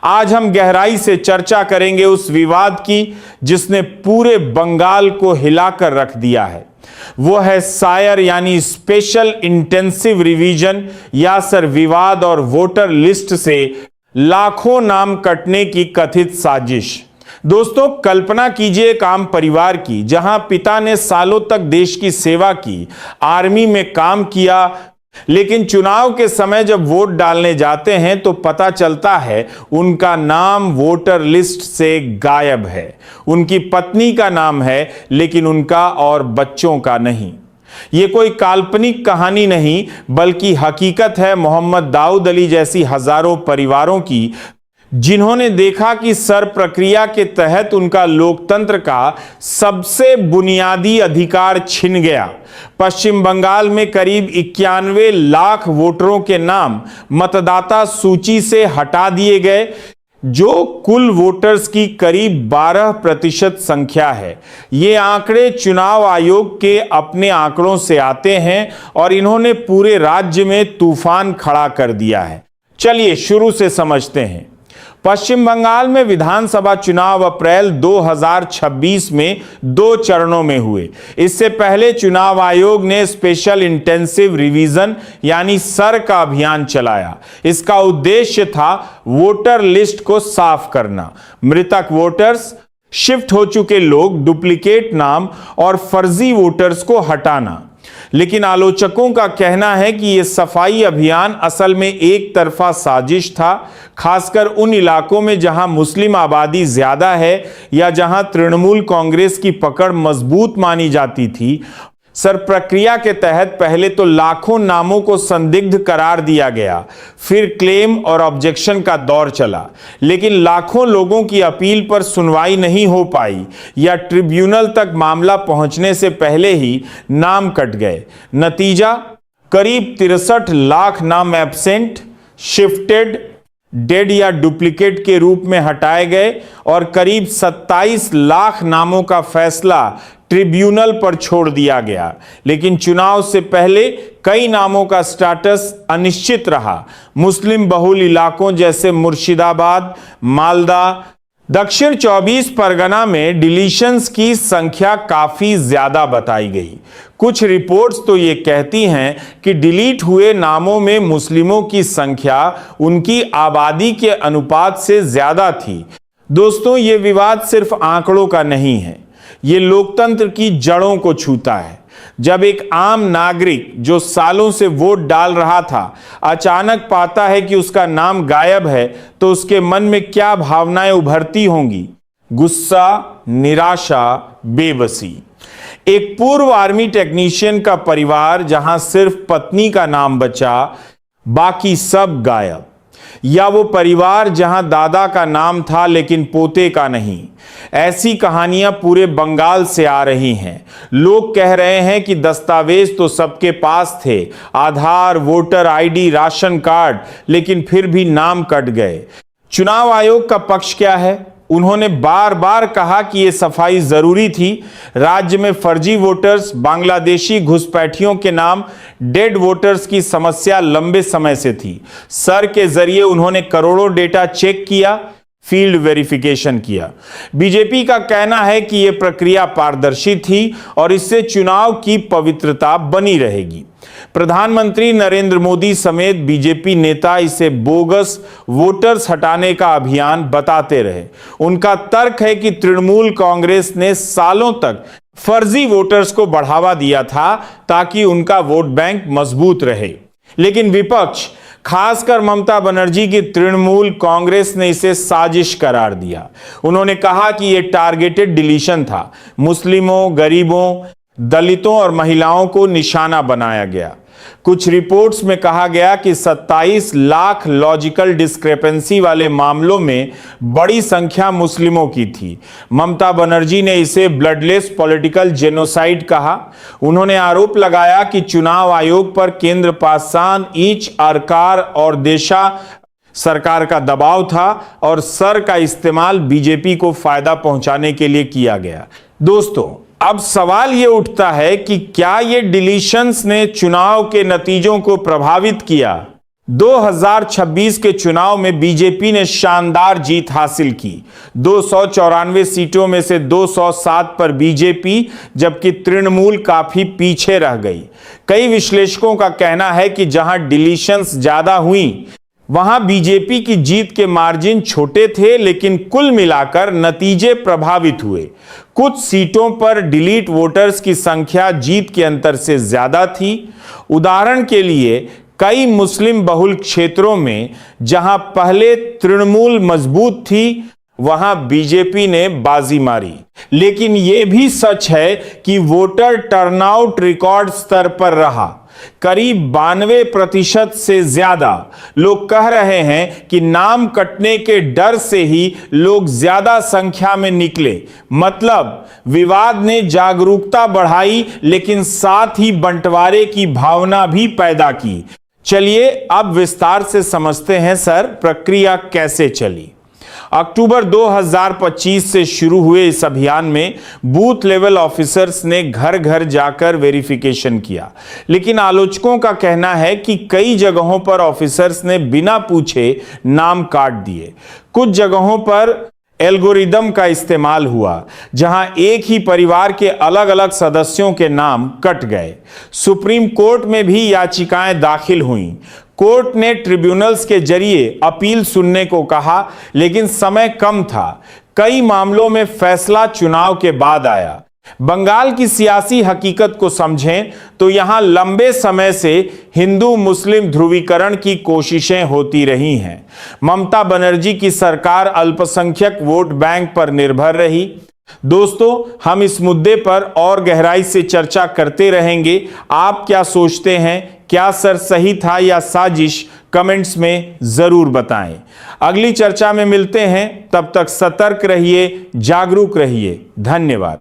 आज हम गहराई से चर्चा करेंगे उस विवाद की जिसने पूरे बंगाल को हिलाकर रख दिया है। वो है सायर यानी स्पेशल इंटेंसिव रिवीजन या सर विवाद और वोटर लिस्ट से लाखों नाम कटने की कथित साजिश। दोस्तों, कल्पना कीजिए एक आम परिवार की जहां पिता ने सालों तक देश की सेवा की, आर्मी में काम किया, लेकिन चुनाव के समय जब वोट डालने जाते हैं तो पता चलता है उनका नाम वोटर लिस्ट से गायब है। उनकी पत्नी का नाम है लेकिन उनका और बच्चों का नहीं। यह कोई काल्पनिक कहानी नहीं बल्कि हकीकत है मोहम्मद दाऊद अली जैसी हजारों परिवारों की, जिन्होंने देखा कि सर प्रक्रिया के तहत उनका लोकतंत्र का सबसे बुनियादी अधिकार छिन गया। पश्चिम बंगाल में करीब 91 लाख वोटरों के नाम मतदाता सूची से हटा दिए गए, जो कुल वोटर्स की करीब 12% संख्या है। ये आंकड़े चुनाव आयोग के अपने आंकड़ों से आते हैं और इन्होंने पूरे राज्य में तूफान खड़ा कर दिया है। चलिए शुरू से समझते हैं। पश्चिम बंगाल में विधानसभा चुनाव अप्रैल 2026 में 2 चरणों में हुए। इससे पहले चुनाव आयोग ने स्पेशल इंटेंसिव रिवीजन यानी सर का अभियान चलाया। इसका उद्देश्य था वोटर लिस्ट को साफ करना, मृतक वोटर्स, शिफ्ट हो चुके लोग, डुप्लीकेट नाम और फर्जी वोटर्स को हटाना। लेकिन आलोचकों का कहना है कि यह सफाई अभियान असल में एक तरफा साजिश था, खासकर उन इलाकों में जहां मुस्लिम आबादी ज्यादा है या जहां तृणमूल कांग्रेस की पकड़ मजबूत मानी जाती थी। सर प्रक्रिया के तहत पहले तो लाखों नामों को संदिग्ध करार दिया गया, फिर क्लेम और ऑब्जेक्शन का दौर चला, लेकिन लाखों लोगों की अपील पर सुनवाई नहीं हो पाई या ट्रिब्यूनल तक मामला पहुंचने से पहले ही नाम कट गए। नतीजा, करीब 63 लाख नाम एब्सेंट, शिफ्टेड, डेड या डुप्लीकेट के रूप में हटाए गए और करीब 27 लाख नामों का फैसला ट्रिब्यूनल पर छोड़ दिया गया। लेकिन चुनाव से पहले कई नामों का स्टेटस अनिश्चित रहा। मुस्लिम बहुल इलाकों जैसे मुर्शिदाबाद, मालदा, दक्षिण 24 परगना में डिलीशंस की संख्या काफी ज्यादा बताई गई। कुछ रिपोर्ट्स तो ये कहती हैं कि डिलीट हुए नामों में मुस्लिमों की संख्या उनकी आबादी के अनुपात से ज्यादा थी। दोस्तों, ये विवाद सिर्फ आंकड़ों का नहीं है, ये लोकतंत्र की जड़ों को छूता है। जब एक आम नागरिक जो सालों से वोट डाल रहा था अचानक पाता है कि उसका नाम गायब है, तो उसके मन में क्या भावनाएं उभरती होंगी? गुस्सा, निराशा, बेबसी। एक पूर्व आर्मी टेक्नीशियन का परिवार जहां सिर्फ पत्नी का नाम बचा, बाकी सब गायब। या वो परिवार जहां दादा का नाम था लेकिन पोते का नहीं। ऐसी कहानियां पूरे बंगाल से आ रही हैं। लोग कह रहे हैं कि दस्तावेज तो सबके पास थे, आधार, वोटर आईडी, राशन कार्ड, लेकिन फिर भी नाम कट गए। चुनाव आयोग का पक्ष क्या है? उन्होंने बार बार कहा कि यह सफाई जरूरी थी। राज्य में फर्जी वोटर्स, बांग्लादेशी घुसपैठियों के नाम, डेड वोटर्स की समस्या लंबे समय से थी। सर के जरिए उन्होंने करोड़ों डेटा चेक किया, फील्ड वेरिफिकेशन किया। बीजेपी का कहना है कि यह प्रक्रिया पारदर्शी थी और इससे चुनाव की पवित्रता बनी रहेगी। प्रधानमंत्री नरेंद्र मोदी समेत बीजेपी नेता इसे बोगस वोटर्स हटाने का अभियान बताते रहे। उनका तर्क है कि तृणमूल कांग्रेस ने सालों तक फर्जी वोटर्स को बढ़ावा दिया था ताकि उनका वोट बैंक मजबूत रहे। लेकिन विपक्ष, खासकर ममता बनर्जी की तृणमूल कांग्रेस ने इसे साजिश करार दिया। उन्होंने कहा कि यह टारगेटेड डिलीशन था। मुस्लिमों, गरीबों, दलितों और महिलाओं को निशाना बनाया गया। कुछ रिपोर्ट्स में कहा गया कि 27 लाख लॉजिकल डिस्क्रेपेंसी वाले मामलों में बड़ी संख्या मुस्लिमों की थी। ममता बनर्जी ने इसे ब्लडलेस पॉलिटिकल जेनोसाइड कहा। उन्होंने आरोप लगाया कि चुनाव आयोग पर केंद्र पासान, ईच अरकार और देशा सरकार का दबाव था और सर का इस्तेमाल बीजेपी को फायदा पहुंचाने के लिए किया गया। दोस्तों, अब सवाल यह उठता है कि क्या ये डिलीशंस ने चुनाव के नतीजों को प्रभावित किया? 2026 के चुनाव में बीजेपी ने शानदार जीत हासिल की। 294 सीटों में से 207 पर बीजेपी, जबकि तृणमूल काफी पीछे रह गई। कई विश्लेषकों का कहना है कि जहां डिलीशंस ज्यादा हुई वहां बीजेपी की जीत के मार्जिन छोटे थे, लेकिन कुल मिलाकर नतीजे प्रभावित हुए। कुछ सीटों पर डिलीट वोटर्स की संख्या जीत के अंतर से ज्यादा थी। उदाहरण के लिए कई मुस्लिम बहुल क्षेत्रों में जहां पहले तृणमूल मजबूत थी, वहां बीजेपी ने बाजी मारी। लेकिन यह भी सच है कि वोटर टर्नआउट रिकॉर्ड स्तर पर रहा। करीब 92% से ज्यादा लोग कह रहे हैं कि नाम कटने के डर से ही लोग ज्यादा संख्या में निकले। मतलब विवाद ने जागरूकता बढ़ाई, लेकिन साथ ही बंटवारे की भावना भी पैदा की। चलिए अब विस्तार से समझते हैं सर प्रक्रिया कैसे चली। अक्टूबर 2025 से शुरू हुए इस अभियान में बूथ लेवल ऑफिसर्स ने घर घर जाकर वेरिफिकेशन किया, लेकिन आलोचकों का कहना है कि कई जगहों पर ऑफिसर्स ने बिना पूछे नाम काट दिए। कुछ जगहों पर एल्गोरिदम का इस्तेमाल हुआ, जहां एक ही परिवार के अलग अलग सदस्यों के नाम कट गए। सुप्रीम कोर्ट में भी याचिकाएं दाखिल हुईं। कोर्ट ने ट्रिब्यूनल्स के जरिए अपील सुनने को कहा, लेकिन समय कम था। कई मामलों में फैसला चुनाव के बाद आया। बंगाल की सियासी हकीकत को समझें तो यहां लंबे समय से हिंदू मुस्लिम ध्रुवीकरण की कोशिशें होती रही हैं। ममता बनर्जी की सरकार अल्पसंख्यक वोट बैंक पर निर्भर रही। दोस्तों, हम इस मुद्दे पर और गहराई से चर्चा करते रहेंगे। आप क्या सोचते हैं? क्या सर सही था या साजिश? कमेंट्स में जरूर बताएं। अगली चर्चा में मिलते हैं, तब तक सतर्क रहिए, जागरूक रहिए। धन्यवाद।